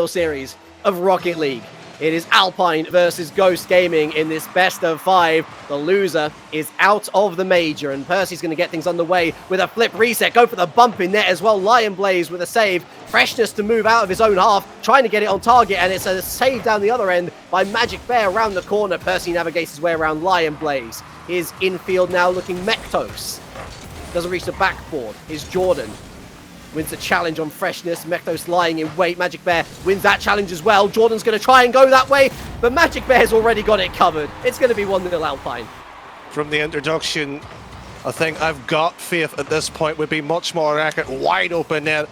series of Rocket League. It is Alpine versus Ghost Gaming in this best of 5. The loser is out of the major, and Percy's going to get things underway with a flip reset. Go for the bump in net as well. Lion Blaze with a save. Freshness to move out of his own half, trying to get it on target, and it's a save down the other end by Magic Bear around the corner. Percy navigates his way around Lion Blaze. His infield now looking Mektos. Doesn't reach the backboard. Is Jordan. Wins the challenge on Freshness. Mektos lying in wait. Magic Bear wins that challenge as well. Jordan's going to try and go that way, but Magic Bear's already got it covered. It's going to be 1-0 Alpine. From the introduction, I think I've got faith at this point would be much more accurate. Wide open net.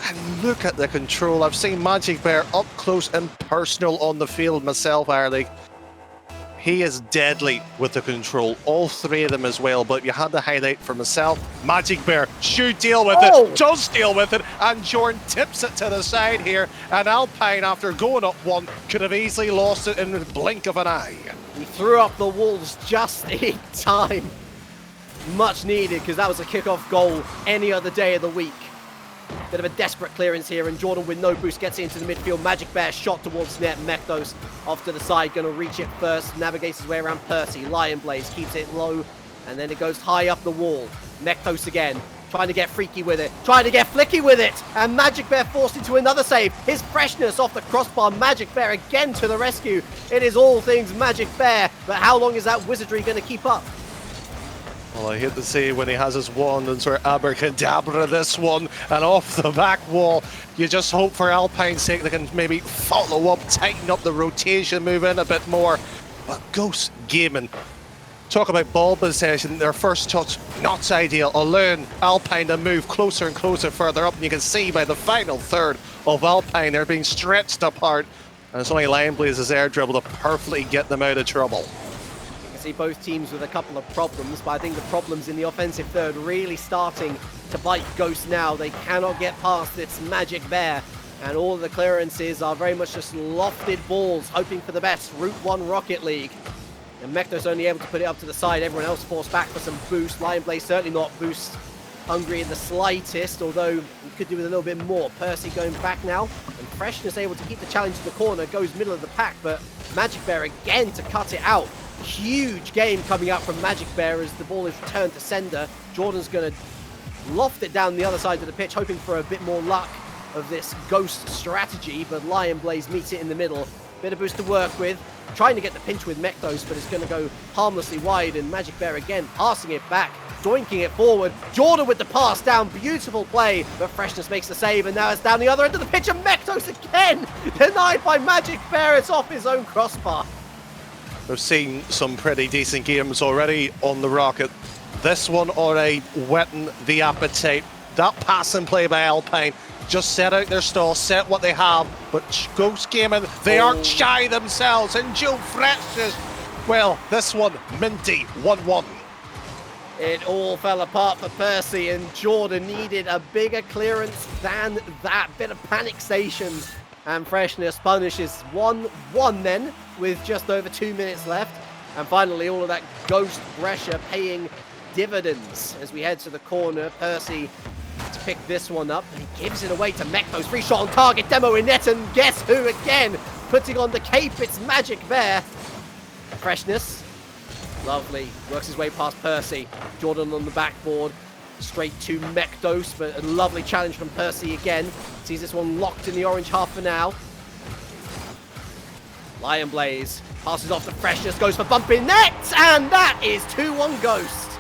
And look at the control. I've seen Magic Bear up close and personal on the field myself, Ireland. He is deadly with the control, all three of them as well, but you had to highlight for myself, Magic Bear should deal with it, does deal with it, and Jordan tips it to the side here, and Alpine, after going up one, could have easily lost it in the blink of an eye. He threw up the walls just in time. Much needed, because that was a kickoff goal any other day of the week. Bit of a desperate clearance here, and Jordan with no boost gets into the midfield. Magic Bear shot towards net. Mektos off to the side, going to reach it first. Navigates his way around Percy. Lion Blaze keeps it low, and then it goes high up the wall. Mektos again, trying to get freaky with it, trying to get flicky with it, and Magic Bear forced into another save. His Freshness off the crossbar. Magic Bear again to the rescue. It is all things Magic Bear, but how long is that wizardry going to keep up? Well, I hate to say when he has his wand and sort of abracadabra this one, and off the back wall, you just hope for Alpine's sake they can maybe follow up, tighten up the rotation, move in a bit more. But Ghost Gaming, talk about ball possession, their first touch, not ideal, allowing Alpine to move closer and closer further up, and you can see by the final third of Alpine, they're being stretched apart, and it's only Lion Blaze's air dribble to perfectly get them out of trouble. See both teams with a couple of problems, but I think the problems in the offensive third really starting to bite Ghost now. They cannot get past this Magic Bear, and all of the clearances are very much just lofted balls, hoping for the best. Route 1 Rocket League. And Mektos only able to put it up to the side. Everyone else forced back for some boost. Lion Blaze certainly not boost hungry in the slightest, although he could do with a little bit more. Percy going back now, and Freshness able to keep the challenge to the corner, goes middle of the pack, but Magic Bear again to cut it out. Huge game coming out from Magic Bear as the ball is returned to sender. Jordan's going to loft it down the other side of the pitch, hoping for a bit more luck of this Ghost strategy, but Lion Blaze meets it in the middle. Bit of boost to work with, trying to get the pinch with Mektos, but it's going to go harmlessly wide, and Magic Bear again passing it back, doinking it forward. Jordan with the pass down, beautiful play, but Freshness makes the save, and now it's down the other end of the pitch, and Mektos again denied by Magic Bear. It's off his own crossbar. We've seen some pretty decent games already on the Rocket. This one already whetting the appetite. That pass and play by Alpine just set out their stall, set what they have, but Ghost Gaming, they aren't shy themselves, and Joe Freshness, well, this one, minty, 1-1. It all fell apart for Percy, and Jordan needed a bigger clearance than that. Bit of panic stations, and Freshness punishes 1-1 then, with just over 2 minutes left. And finally, all of that Ghost pressure paying dividends as we head to the corner. Percy to pick this one up, and he gives it away to Mektos. Free shot on target, demo in net, and guess who again? Putting on the cape, it's Magic Bear. Freshness, lovely, works his way past Percy. Jordan on the backboard, straight to Mektos, but a lovely challenge from Percy again. Sees this one locked in the orange half for now. Lion Blaze passes off to Freshness, goes for bump in net, and that is 2-1 Ghost.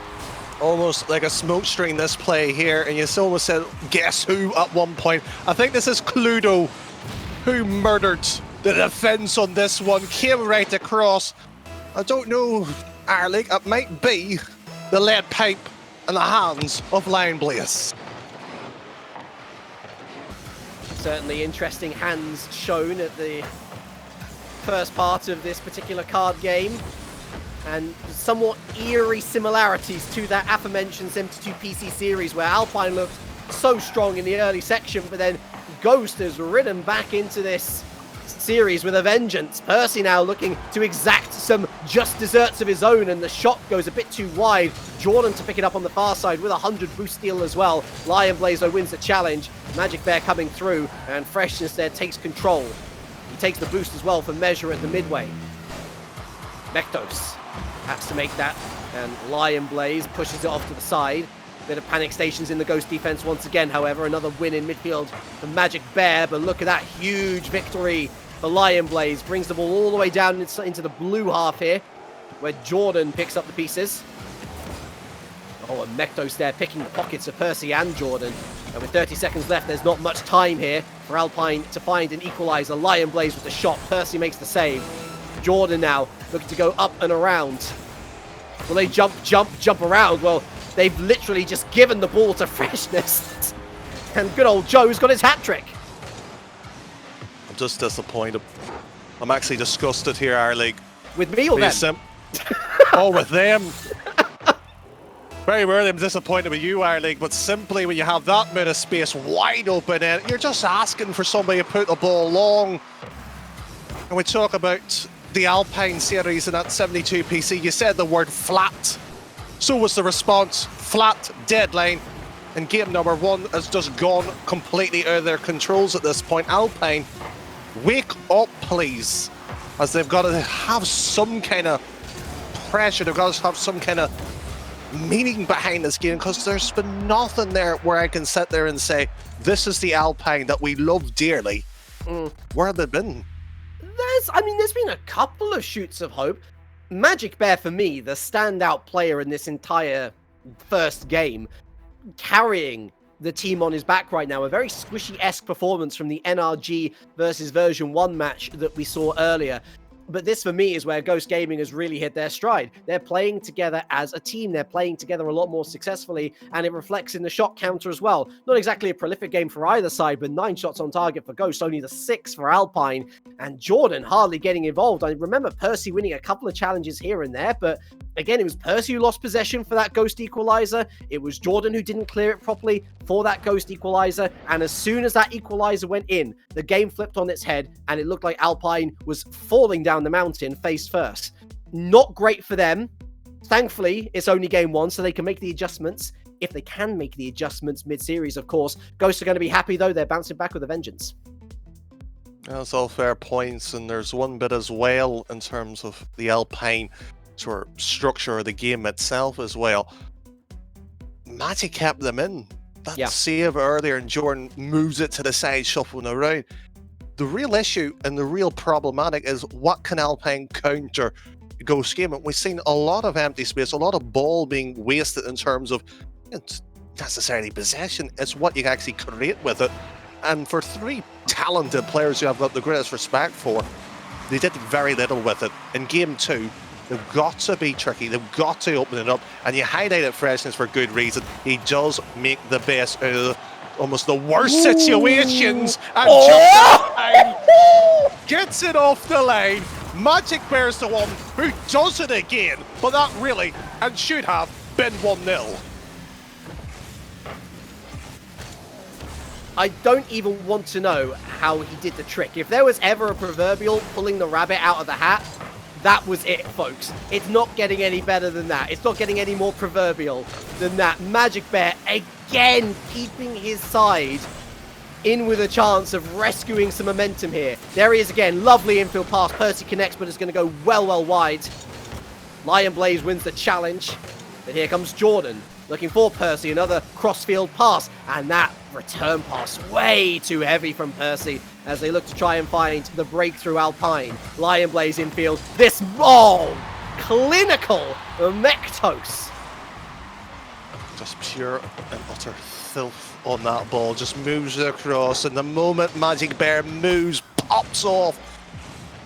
Almost like a smoke screen, this play here, and you almost said, guess who at one point. I think this is Cluedo who murdered the defence on this one, came right across. I don't know, Ireland, it might be the lead pipe in the hands of Lion Blaze. Certainly interesting hands shown at the first part of this particular card game, and somewhat eerie similarities to that aforementioned 72 PC series where Alpine looked so strong in the early section, but then Ghost has ridden back into this series with a vengeance. Percy now looking to exact some just desserts of his own, and the shot goes a bit too wide. Jordan to pick it up on the far side with 100 boost steal as well. Lion Blaze though wins the challenge. Magic Bear coming through, and Freshness there takes control. He takes the boost as well for Measure at the midway. Mektos has to make that, and Lion Blaze pushes it off to the side. Bit of panic stations in the Ghost defense once again, however. Another win in midfield for Magic Bear, but look at that huge victory for Lion Blaze. Brings the ball all the way down into the blue half here, where Jordan picks up the pieces. Oh, and Mektos there picking the pockets of Percy and Jordan. And with 30 seconds left, there's not much time here for Alpine to find an equalizer. Lion Blaze with the shot. Percy makes the save. Jordan now looking to go up and around. Will they jump around? Well, they've literally just given the ball to Freshness. And good old Joe's got his hat trick. I'm just disappointed. I'm actually disgusted here, our league. With me or them? Oh, with them. Very rarely I'm disappointed with you, our league, but simply when you have that amount of space wide open, and you're just asking for somebody to put the ball long. And we talk about the Alpine series and that 72 PC, you said the word flat. So was the response, flat, deadline, and game number 1 has just gone completely out of their controls at this point. Alpine, wake up please, as they've got to have some kind of pressure, they've got to have some kind of meaning behind this game, because there's been nothing there where I can sit there and say, this is the Alpine that we love dearly. Where have they been? There's been a couple of shoots of hope. Magic Bear, for me, the standout player in this entire first game, carrying the team on his back right now. A very squishy-esque performance from the NRG versus version 1 match that we saw earlier. But this, for me, is where Ghost Gaming has really hit their stride. They're playing together as a team. They're playing together a lot more successfully, and it reflects in the shot counter as well. Not exactly a prolific game for either side, but 9 shots on target for Ghost, only the 6 for Alpine, and Jordan hardly getting involved. I remember Percy winning a couple of challenges here and there, but again, it was Percy who lost possession for that Ghost equalizer. It was Jordan who didn't clear it properly for that Ghost equalizer, and as soon as that equalizer went in, the game flipped on its head, and it looked like Alpine was falling down the mountain face first. Not great for them. Thankfully, it's only game 1, so they can make the adjustments. If they can make the adjustments mid-series, of course. Ghosts are going to be happy, though. They're bouncing back with a vengeance. That's all fair points, and there's one bit as well in terms of the Alpine sort of structure of the game itself as well. Magic kept them in. That save earlier, and Jordan moves it to the side, shuffling around. The real issue and the real problematic is, what can Alpine counter Ghost Gaming? We've seen a lot of empty space, a lot of ball being wasted in terms of, it's necessarily possession, it's what you can actually create with it. And for 3 talented players who I've got the greatest respect for, they did very little with it. In game 2, they've got to be tricky, they've got to open it up, and you highlighted Freshness for good reason. He does make the best out of almost the worst situations, and just gets it off the line. Magic Bear's the one who does it again, but that really, and should have, been 1-0. I don't even want to know how he did the trick. If there was ever a proverbial pulling the rabbit out of the hat, that was it, folks. It's not getting any better than that. It's not getting any more proverbial than that. Magic Bear, again, keeping his side in with a chance of rescuing some momentum here. There he is again. Lovely infield pass. Percy connects, but it's going to go well wide. Lion Blaze wins the challenge. But here comes Jordan, looking for Percy. Another crossfield pass. And that return pass, way too heavy from Percy, as they look to try and find the breakthrough Alpine. Lion Blaze infield. This, clinical Mektos. Just pure and utter filth on that ball. Just moves it across, and the moment Magic Bear moves, pops off.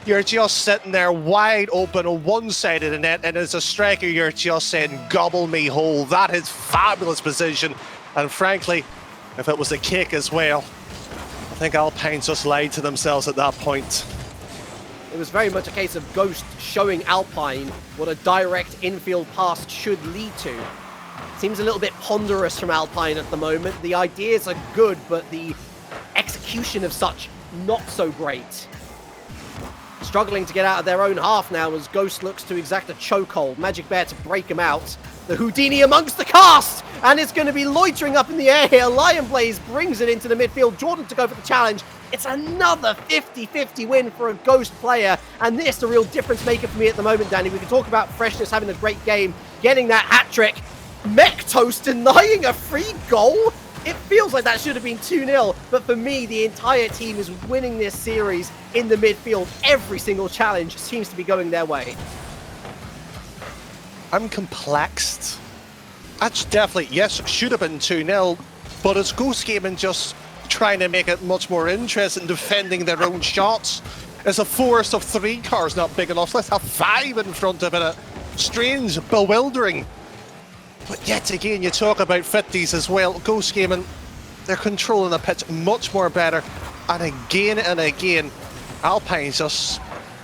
You're just sitting there wide open on one side of the net, and as a striker, you're just saying, gobble me whole. That is fabulous position. And frankly, if it was a kick as well, I think Alpine just lied to themselves at that point. It was very much a case of Ghost showing Alpine what a direct infield pass should lead to. Seems a little bit ponderous from Alpine at the moment. The ideas are good, but the execution of such, not so great. struggling to get out of their own half now as Ghost looks to exact a chokehold. Magic Bear to break him out. The Houdini amongst the cast, and it's going to be loitering up in the air here. Lion Blaze brings it into the midfield. Jordan to go for the challenge. It's another 50-50 win for a Ghost player, and this is a real difference maker for me at the moment, Danny. We can talk about Freshness having a great game, getting that hat-trick. Mektos denying a free goal? It feels like that should have been 2-0, but for me, the entire team is winning this series in the midfield. Every single challenge seems to be going their way. I'm complexed. That's definitely, yes, should have been 2-0, but it's Ghost Gaming just trying to make it much more interesting, defending their own shots. Is a forest of 3 cars not big enough? Let's have 5 in front of it. Strange, bewildering. But yet again, you talk about 50s as well. Ghost Gaming, they're controlling the pitch much more better. And again, Alpine's just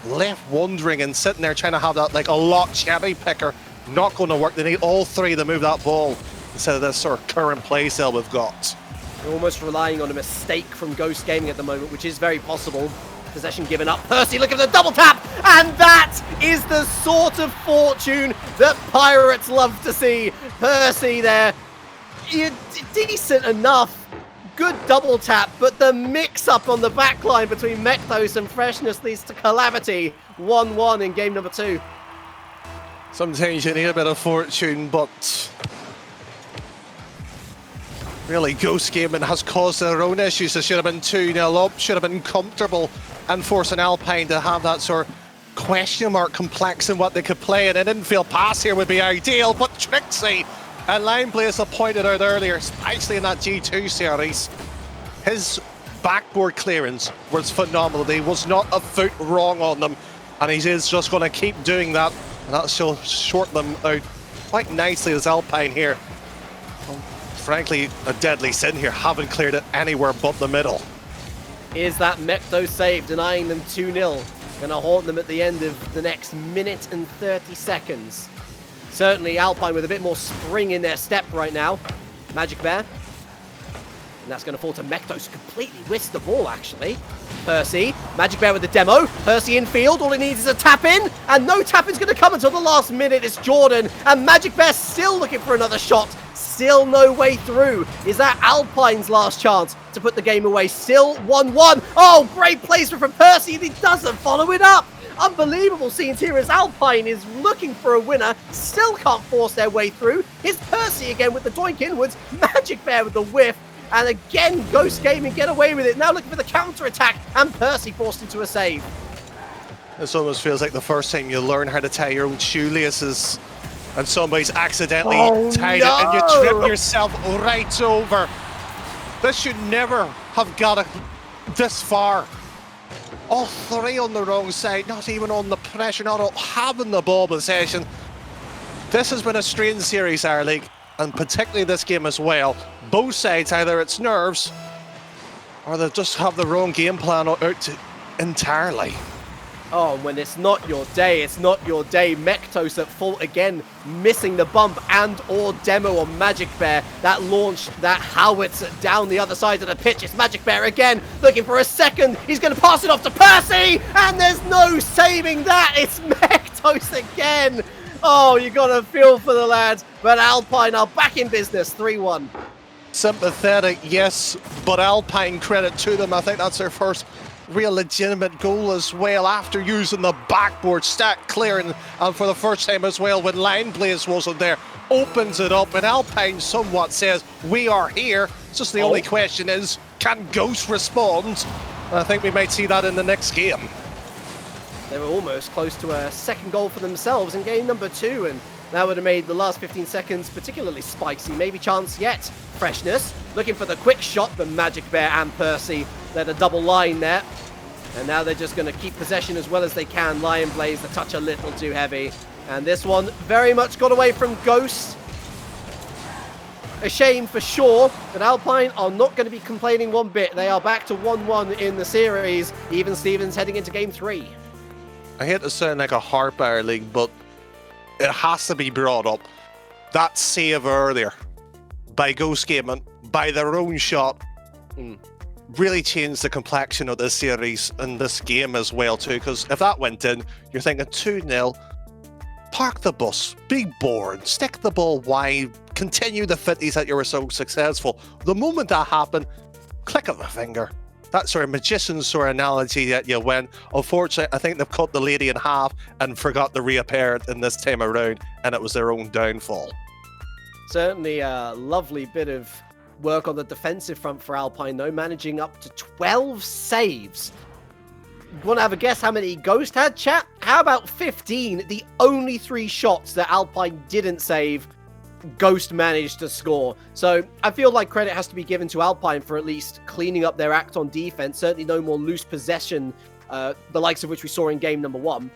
left wondering and sitting there trying to have that like a lot cherry picker. Not going to work. They need all 3 to move that ball instead of this sort of current play style we've got. They're almost relying on a mistake from Ghost Gaming at the moment, which is very possible. Possession given up. Percy, look at the double tap! And that is the sort of fortune that Pirates love to see. Percy there, decent enough. Good double tap, but the mix-up on the back line between Mektos and Freshness leads to calamity. 1-1 in game number 2. Sometimes you need a bit of fortune, but really Ghost Gaming has caused their own issues. They should have been 2-0 up, should have been comfortable and forcing Alpine to have that sort of question mark complex in what they could play, and an infield pass here would be ideal, but Trixie and Line Blaze have pointed out earlier, especially in that G2 series, his backboard clearance was phenomenal. There was not a foot wrong on them, and he is just going to keep doing that, and that shall short them out quite nicely as Alpine here. Well, frankly, a deadly sin here, haven't cleared it anywhere but the middle. Is that Mektos save denying them 2-0? Going to haunt them at the end of the next minute and 30 seconds. Certainly Alpine with a bit more spring in their step right now. Magic Bear. And that's going to fall to Mektos, who completely whisked the ball, actually. Percy, Magic Bear with the demo. Percy infield, all he needs is a tap-in. And no tap-in's going to come until the last minute. It's Jordan. And Magic Bear still looking for another shot. Still no way through. Is that Alpine's last chance to put the game away? Still 1-1. Oh, great placement from Percy, and he doesn't follow it up. Unbelievable scenes here as Alpine is looking for a winner. Still can't force their way through. Here's Percy again with the doink inwards. Magic Bear with the whiff. And again, Ghost Gaming get away with it. Now looking for the counter-attack. And Percy forced into a save. This almost feels like the first time you learn how to tie your own shoelaces and somebody's accidentally tied it and you trip yourself right over. This should never have got it this far. All 3 on the wrong side, not even on the pressure, not having the ball possession. This has been a strange series, our league, and particularly this game as well. Both sides, either it's nerves or they just have the wrong game plan out entirely. Oh, when it's not your day, it's not your day. Mektos at fault again, missing the bump and or demo on Magic Bear. That launched that howitzer down the other side of the pitch. It's Magic Bear again, looking for a second. He's going to pass it off to Percy, and there's no saving that. It's Mektos again. Oh, you got to feel for the lads, but Alpine are back in business, 3-1. Sympathetic, yes, but Alpine, credit to them. I think that's their first real legitimate goal as well, after using the backboard stack clearing, and for the first time as well when Line Blaze wasn't there, opens it up, and Alpine somewhat says, we are here. It's just the only question is, can Ghost respond? And I think we might see that in the next game. They were almost close to a second goal for themselves in game number 2, and that would have made the last 15 seconds particularly spicy. Maybe chance yet. Freshness looking for the quick shot, but Magic Bear and Percy led a double line there. And now they're just going to keep possession as well as they can. Lion Blaze, the touch a little too heavy. And this one very much got away from Ghost. A shame for sure, but Alpine are not going to be complaining one bit. They are back to 1-1 in the series. Even Stevens heading into game 3. I hate to sound like a harp our league, but it has to be brought up. That save earlier by Ghost Gaming, by their own shot. really changed the complexion of this series and this game as well too, because if that went in, you're thinking 2-0, park the bus, be bored, stick the ball wide, continue the 50s that you were so successful. The moment that happened, click of a finger. That sort of magician's sort of analogy that you went. Unfortunately, I think they've cut the lady in half and forgot to reappear it in this time around, and it was their own downfall. Certainly a lovely bit of work on the defensive front for Alpine, though, managing up to 12 saves. Want to have a guess how many Ghost had, chat? How about 15? The only 3 shots that Alpine didn't save, Ghost managed to score. So I feel like credit has to be given to Alpine for at least cleaning up their act on defense. Certainly no more loose possession, the likes of which we saw in game number 1.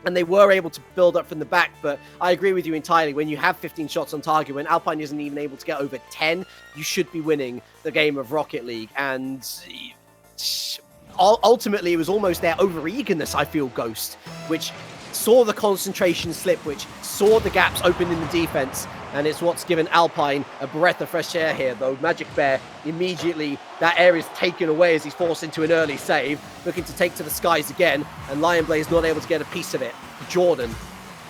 And they were able to build up from the back, but I agree with you entirely. When you have 15 shots on target, when Alpine isn't even able to get over 10, you should be winning the game of Rocket League. And ultimately, it was almost their over-eagerness, I feel, Ghost, which saw the concentration slip, which saw the gaps open in the defense, and it's what's given Alpine a breath of fresh air here, though. Magic Bear, immediately, that air is taken away as he's forced into an early save, looking to take to the skies again, and Lion Blaze not able to get a piece of it. Jordan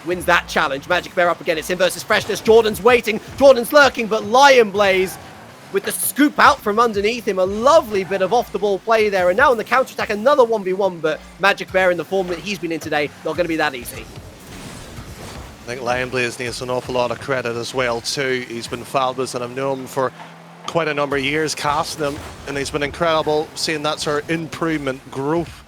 wins that challenge. Magic Bear up again, it's him versus Freshness. Jordan's waiting, Jordan's lurking, but Lion Blaze with the scoop out from underneath him, a lovely bit of off-the-ball play there, and now on the counter-attack, another 1v1, but Magic Bear in the form that he's been in today, not going to be that easy. I think Lion Blaze needs an awful lot of credit as well too. He's been fabulous, and I've known him for quite a number of years, casting him, and he's been incredible seeing that sort of improvement, growth,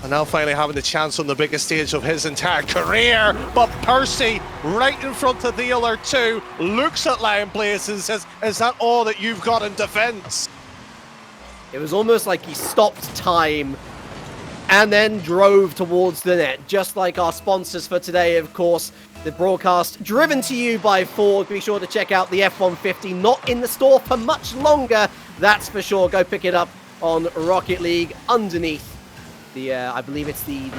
and now finally having the chance on the biggest stage of his entire career. But Percy, right in front of the other two, looks at Lion Blaze and says, "Is that all that you've got in defense?" It was almost like he stopped time and then drove towards the net, just like our sponsors for today, of course. The broadcast driven to you by Ford. Be sure to check out the F-150, not in the store for much longer, that's for sure. Go pick it up on Rocket League underneath the, I believe it's the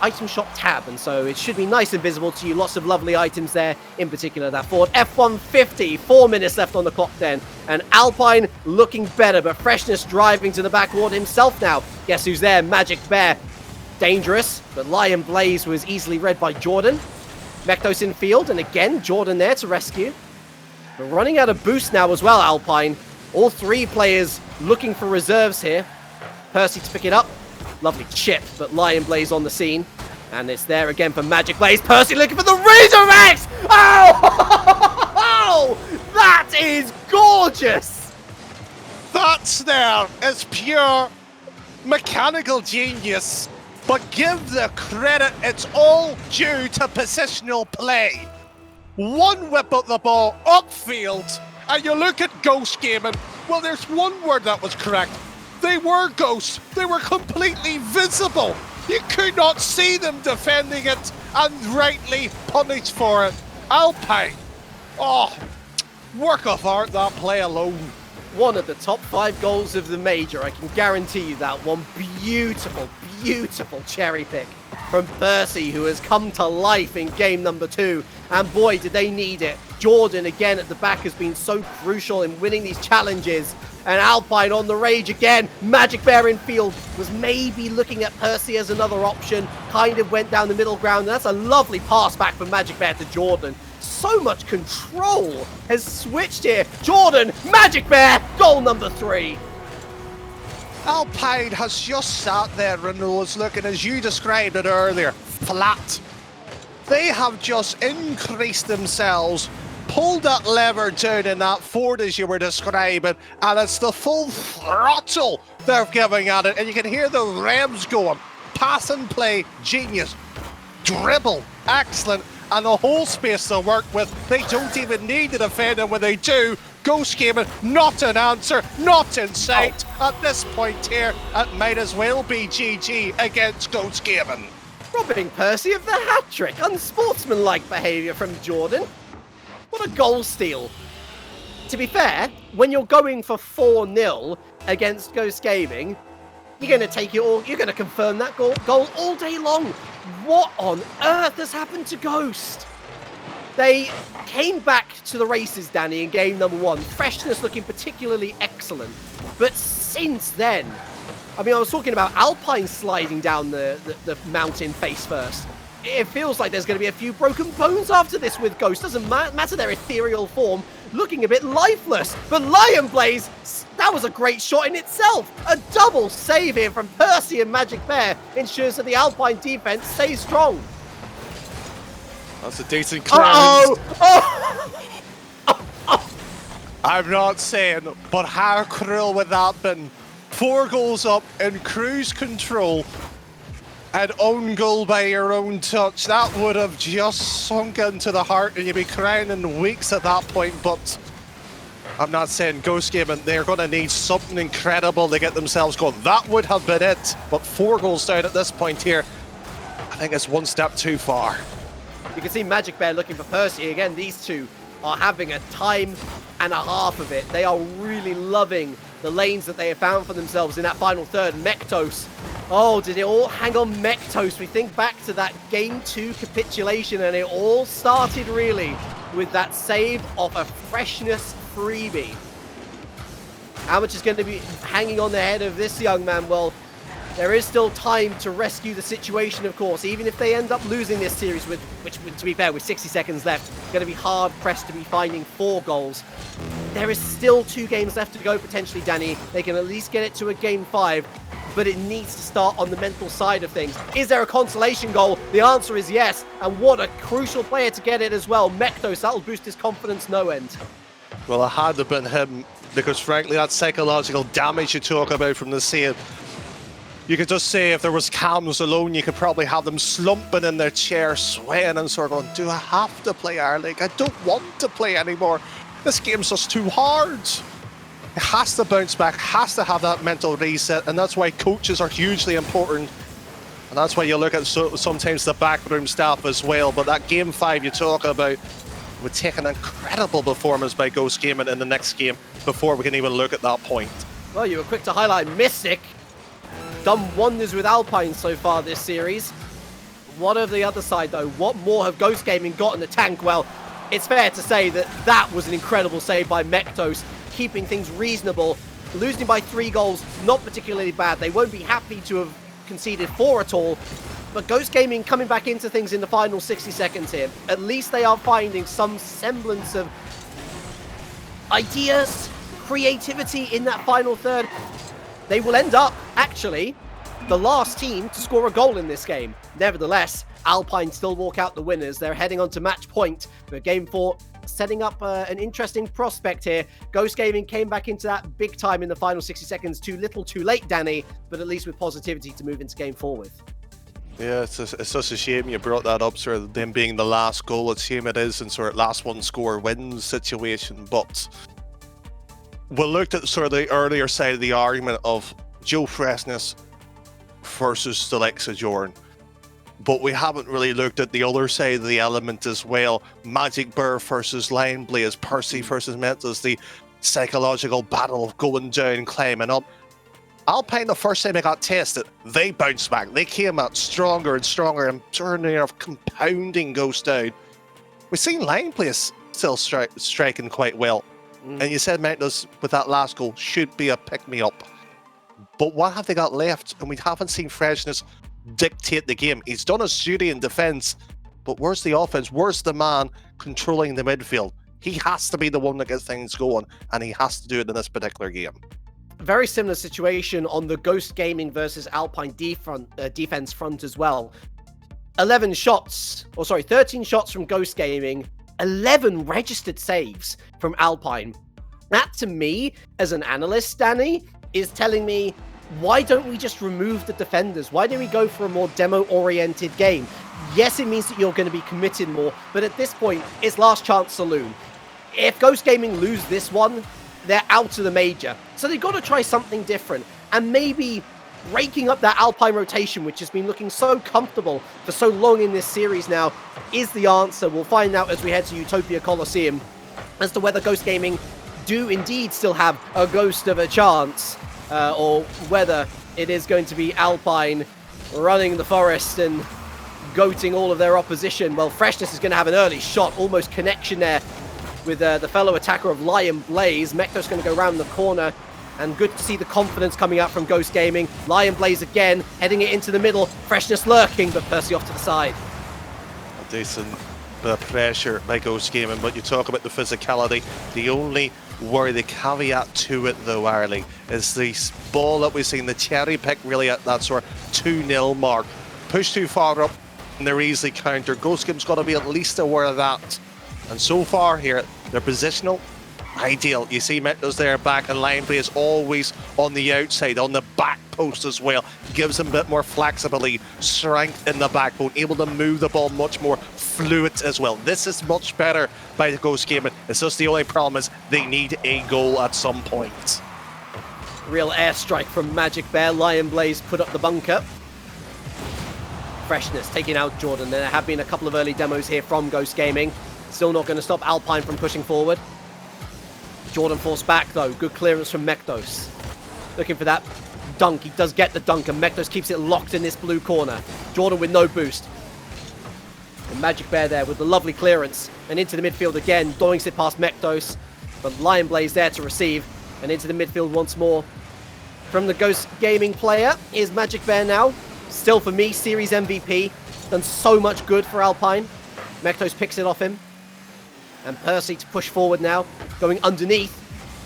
item shop tab, and so it should be nice and visible to you. Lots of lovely items there, in particular that Ford F-150. 4 minutes left on the clock then, and Alpine looking better, but Freshness driving to the backward himself now. Guess who's there? Magic Bear. Dangerous, but Lion Blaze was easily read by Jordan. Mektos in field, and again, Jordan there to rescue. We're running out of boost now as well, Alpine. All 3 players looking for reserves here. Percy to pick it up. Lovely chip, but Lion Blaze on the scene. And it's there again for Magic Blaze. Percy looking for the resurrects! Oh! That is gorgeous! That's there. It's pure mechanical genius. But give the credit, it's all due to positional play. One whip of the ball upfield, and you look at Ghost Gaming. Well, there's one word that was correct. They were ghosts. They were completely visible. You could not see them defending it, and rightly punished for it. Alpine. Oh, work of art, that play alone. One of the top 5 goals of the major, I can guarantee you that one. Beautiful, beautiful cherry pick from Percy, who has come to life in game number 2. And boy, did they need it. Jordan, again, at the back has been so crucial in winning these challenges. And Alpine on the rage again. Magic Bear in field was maybe looking at Percy as another option. Kind of went down the middle ground. And that's a lovely pass back from Magic Bear to Jordan. So much control has switched here. Jordan, Magic Bear, goal number 3. Alpine has just sat there and was looking, as you described it earlier, flat. They have just increased themselves, pulled that lever down in that Ford as you were describing, and it's the full throttle they're giving at it, and you can hear the revs going. Pass and play, genius. Dribble, excellent. And the whole space to work with, they don't even need to defend, and when they do, Ghost Gaming, not an answer, not in sight. At this point here, it might as well be GG against Ghost Gaming. Robbing Percy of the hat-trick. Unsportsmanlike behaviour from Jordan. What a goal steal. To be fair, when you're going for 4-0 against Ghost Gaming, you're going to take it all, you're going to confirm that goal all day long. What on earth has happened to Ghost? They came back to the races, Danny, in game number 1. Freshness looking particularly excellent. But since then, I mean, I was talking about Alpine sliding down the mountain face first. It feels like there's going to be a few broken bones after this with Ghost. Doesn't matter their ethereal form, looking a bit lifeless. But Lion Blaze, that was a great shot in itself. A double save here from Percy and Magic Bear ensures that the Alpine defense stays strong. That's a decent clearance. I'm not saying, but how cruel would that been? 4 goals up in cruise control and own goal by your own touch. That would have just sunk into the heart and you'd be crying in weeks at that point. But I'm not saying Ghost Gaming, they're going to need something incredible to get themselves going. That would have been it. But 4 goals down at this point here, I think it's one step too far. You can see Magic Bear looking for Percy. Again, these two are having a time and a half of it. They are really loving the lanes that they have found for themselves in that final third. Mektos. Oh, did it all hang on Mektos? We think back to that Game 2 capitulation, and it all started really with that save of a freshness freebie. How much is going to be hanging on the head of this young man? Well, there is still time to rescue the situation, of course. Even if they end up losing this series, which, to be fair, with 60 seconds left, going to be hard-pressed to be finding 4 goals. There is still 2 games left to go, potentially, Danny. They can at least get it to a Game 5, but it needs to start on the mental side of things. Is there a consolation goal? The answer is yes, and what a crucial player to get it as well. Mektos, that'll boost his confidence no end. Well, it had to have been him, because frankly, that psychological damage you talk about from the save, you could just say if there was cams alone, you could probably have them slumping in their chair, swaying and sort of going, do I have to play our league? I don't want to play anymore. This game's just too hard. It has to bounce back, has to have that mental reset, and that's why coaches are hugely important. And that's why you look at sometimes the backroom staff as well. But that Game 5 you talk about would take an incredible performance by Ghost Gaming in the next game before we can even look at that point. Well, you were quick to highlight Mystic. Done wonders with Alpine so far this series. What of the other side, though? What more have Ghost Gaming got in the tank? Well, it's fair to say that that was an incredible save by Mektos, keeping things reasonable. Losing by 3 goals, not particularly bad. They won't be happy to have conceded 4 at all. But Ghost Gaming coming back into things in the final 60 seconds here. At least they are finding some semblance of ideas, creativity in that final third. They will end up, actually, the last team to score a goal in this game. Nevertheless, Alpine still walk out the winners. They're heading on to match point for Game 4, setting up an interesting prospect here. Ghost Gaming came back into that big time in the final 60 seconds. Too little, too late, Danny, but at least with positivity to move into Game 4 with. Yeah, it's just a shame you brought that up, sort of them being the last goal. It's a shame it is, and sort of last one score wins situation, but we looked at sort of the earlier side of the argument of Joe Freshness versus the likes of Jordan. But we haven't really looked at the other side of the element as well. Magic Bear versus Lion Blaze, Percy versus Mentos, the psychological battle of going down, climbing up. Alpine, the first time they got tested, they bounced back. They came out stronger and stronger and turning off, compounding Ghost down. We've seen Lion Blaze still striking quite well. And you said Mentos with that last goal should be a pick-me-up. But what have they got left? And we haven't seen Freshness dictate the game. He's done his duty in defence, but where's the offence? Where's the man controlling the midfield? He has to be the one that gets things going, and he has to do it in this particular game. Very similar situation on the Ghost Gaming versus Alpine defense front as well. 13 shots from Ghost Gaming, 11 registered saves from Alpine. That, to me, as an analyst, Danny, is telling me, why don't we just remove the defenders? Why don't we go for a more demo-oriented game? Yes, it means that you're going to be committed more, but at this point, it's last chance saloon. If Ghost Gaming lose this one, they're out of the major. So they've got to try something different. And maybe raking up that Alpine rotation, which has been looking so comfortable for so long in this series now, is the answer. We'll find out as we head to Utopia Coliseum as to whether Ghost Gaming do indeed still have a ghost of a chance, or whether it is going to be Alpine running the forest and goating all of their opposition. Well, Freshness is going to have an early shot, almost connection there with the fellow attacker of Lion Blaze. Mekto's going to go around the corner And good to see the confidence coming out from Ghost Gaming. Lion Blaze again, heading it into the middle. Freshness lurking, but Percy off to the side. A decent bit of pressure by Ghost Gaming, but you talk about the physicality. The only worry, the caveat to it though, Arlie, is the ball that we've seen, the cherry pick really at that sort of 2-0 mark. Push too far up and they're easily countered. Ghost Game's got to be at least aware of that. And so far here, they're positional. Ideal. You see Metto's there back, and Lion Blaze always on the outside, on the back post as well. Gives them a bit more flexibility, strength in the backbone, able to move the ball much more fluid as well. This is much better by the Ghost Gaming. It's just the only problem is they need a goal at some point. Real airstrike from Magic Bear. Lion Blaze put up the bunker. Freshness taking out Jordan. There have been a couple of early demos here from Ghost Gaming. Still not going to stop Alpine from pushing forward. Jordan forced back though. Good clearance from Mektos. Looking for that dunk. He does get the dunk, and Mektos keeps it locked in this blue corner. Jordan with no boost. And Magic Bear there with the lovely clearance. And into the midfield again. Doinks it past Mektos. But Lion Blaze there to receive. And into the midfield once more. From the Ghost Gaming player is Magic Bear now. Still for me, Series MVP. Done so much good for Alpine. Mektos picks it off him. And Percy to push forward now, going underneath,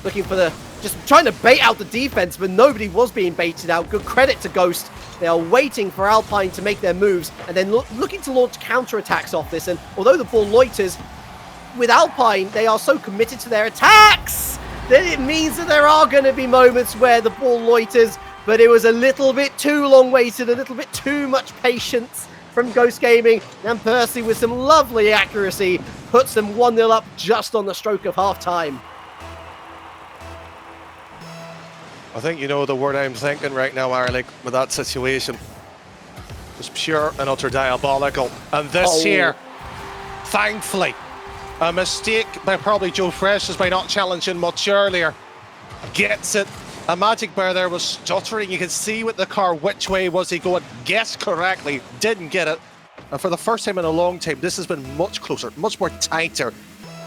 looking for the, just trying to bait out the defense, but nobody was being baited out. Good credit to Ghost. They are waiting for Alpine to make their moves, and then looking to launch counterattacks off this. And although the ball loiters, with Alpine, they are so committed to their attacks that it means that there are going to be moments where the ball loiters, but it was a little bit too long waited, a little bit too much patience from Ghost Gaming, and Percy with some lovely accuracy puts them 1-0 up just on the stroke of half-time. I think you know the word I'm thinking right now, Arlie, with that situation. Just pure and utter diabolical. And this here, thankfully, a mistake by probably Joe Freshness by not challenging much earlier. Gets it. A Magic Bear there was stuttering. You could see with the car which way was he going. Guessed correctly, didn't get it. And for the first time in a long time, this has been much closer, much more tighter.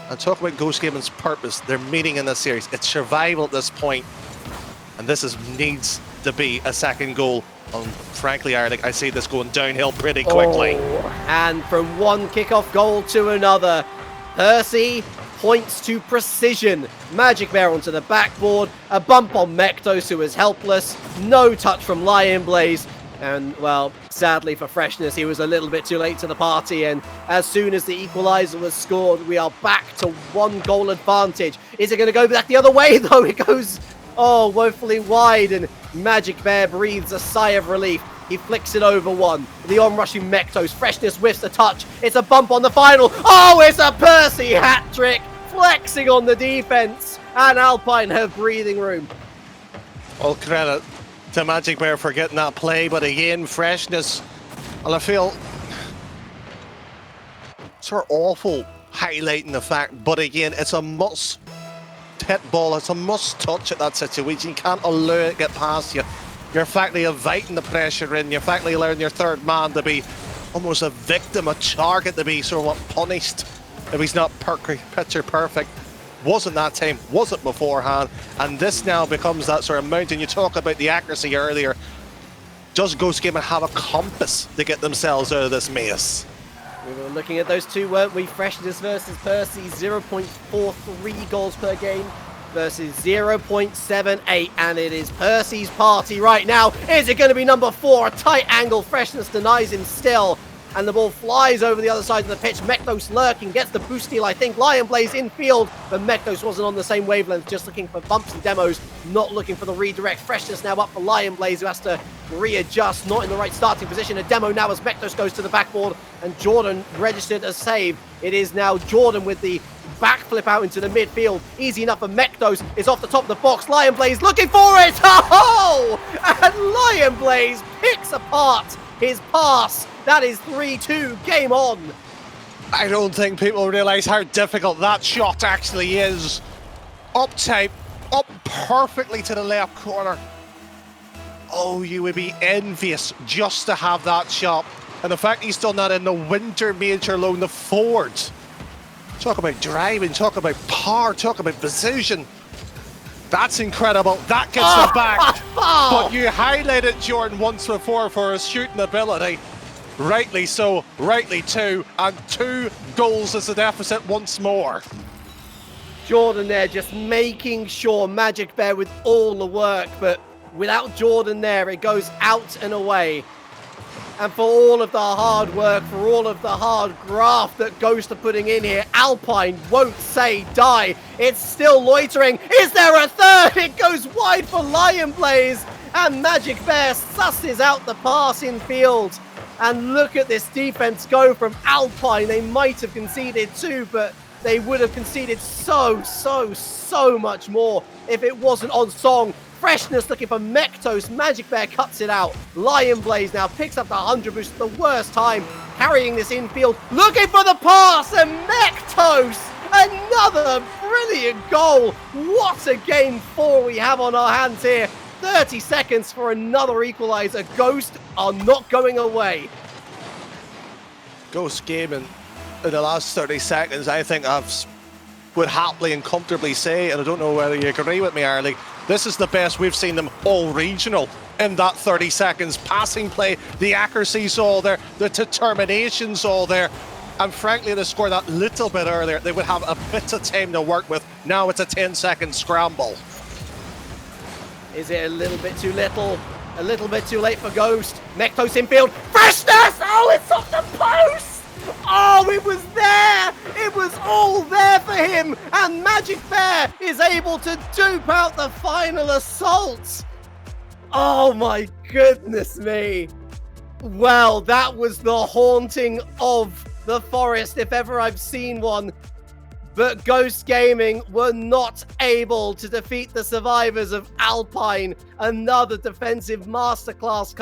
And talk about Ghost Gaming's purpose, their meaning in this series. It's survival at this point. And this needs to be a second goal. And frankly, Ireland, I see this going downhill pretty quickly. And from one kickoff goal to another, Percy points to precision. Magic Bear onto the backboard, a bump on Mektos, who is helpless, no touch from Lion Blaze, and well, sadly for Freshness, he was a little bit too late to the party, and as soon as the equaliser was scored, we are back to 1 goal advantage. Is it going to go back the other way though? It goes, woefully wide, and Magic Bear breathes a sigh of relief. He flicks it over one. The onrushing Mektos. Freshness whiffs the touch. It's a bump on the final. Oh, it's a Percy hat-trick. Flexing on the defense. And Alpine have breathing room. All credit to Magic Bear for getting that play, but again, Freshness, well, I feel sort of awful highlighting the fact, but again, it's a must hit ball, it's a must touch at that situation. You can't allow it to get past you. You're effectively inviting the pressure in, you're effectively allowing your third man to be almost a victim, a target to be sort of punished if he's not picture perfect. Wasn't that time, wasn't beforehand, and this now becomes that sort of mountain. You talk about the accuracy earlier. Does Ghost Gaming have a compass to get themselves out of this maze? We were looking at those two, weren't we? Freshness versus Percy, 0.43 goals per game versus 0.78, and it is Percy's party right now. Is it going to be number 4? A tight angle. Freshness denies him still, and the ball flies over the other side of the pitch. Mektos lurking, gets the boost steal, I think. Lion Blaze in field, but Mektos wasn't on the same wavelength, just looking for bumps and demos, not looking for the redirect. Freshness now up for Lion Blaze, who has to readjust, not in the right starting position. A demo now as Mektos goes to the backboard, and Jordan registered as save. It is now Jordan with the backflip out into the midfield. Easy enough for Mektos. It's off the top of the box. Lion Blaze looking for it. Oh! And Lion Blaze picks apart his pass. That is 3-2. Game on. I don't think people realise how difficult that shot actually is. Up tight, up perfectly to the left corner. Oh, you would be envious just to have that shot. And the fact he's done that in the winter major alone, the Ford. Talk about driving, talk about power, talk about precision. That's incredible. That gets them back. But you highlighted Jordan once before for his shooting ability. Rightly so, rightly too. And 2 goals is the deficit once more. Jordan there just making sure Magic Bear with all the work, but without Jordan there, it goes out and away. And for all of the hard work, for all of the hard graft that Ghost are putting in here, Alpine won't say die. It's still loitering. Is there a third? It goes wide for Lion Blaze. And Magic Bear susses out the pass in field. And look at this defense go from Alpine. They might have conceded 2, but they would have conceded so much more if it wasn't on song. Freshness looking for Mektos. Magic Bear cuts it out. Lion Blaze now picks up the 100 boost at the worst time, carrying this infield, looking for the pass, and Mektos! Another brilliant goal. What a game 4 we have on our hands here. 30 seconds for another equalizer. Ghost are not going away. Ghost Gaming in the last 30 seconds, I think would happily and comfortably say, and I don't know whether you agree with me, Arlie, this is the best we've seen them all regional in that 30 seconds. Passing play, the accuracy's all there, the determination's all there. And frankly, to score that little bit earlier, they would have a bit of time to work with. Now it's a 10-second scramble. Is it a little bit too little? A little bit too late for Ghost. Mektos infield. Freshness! Oh, it's off the post! Oh, it was there! It was all there for him! And Magic Bear is able to dupe out the final assault! Oh my goodness me! Well, that was the haunting of the forest, if ever I've seen one. But Ghost Gaming were not able to defeat the survivors of Alpine. Another defensive masterclass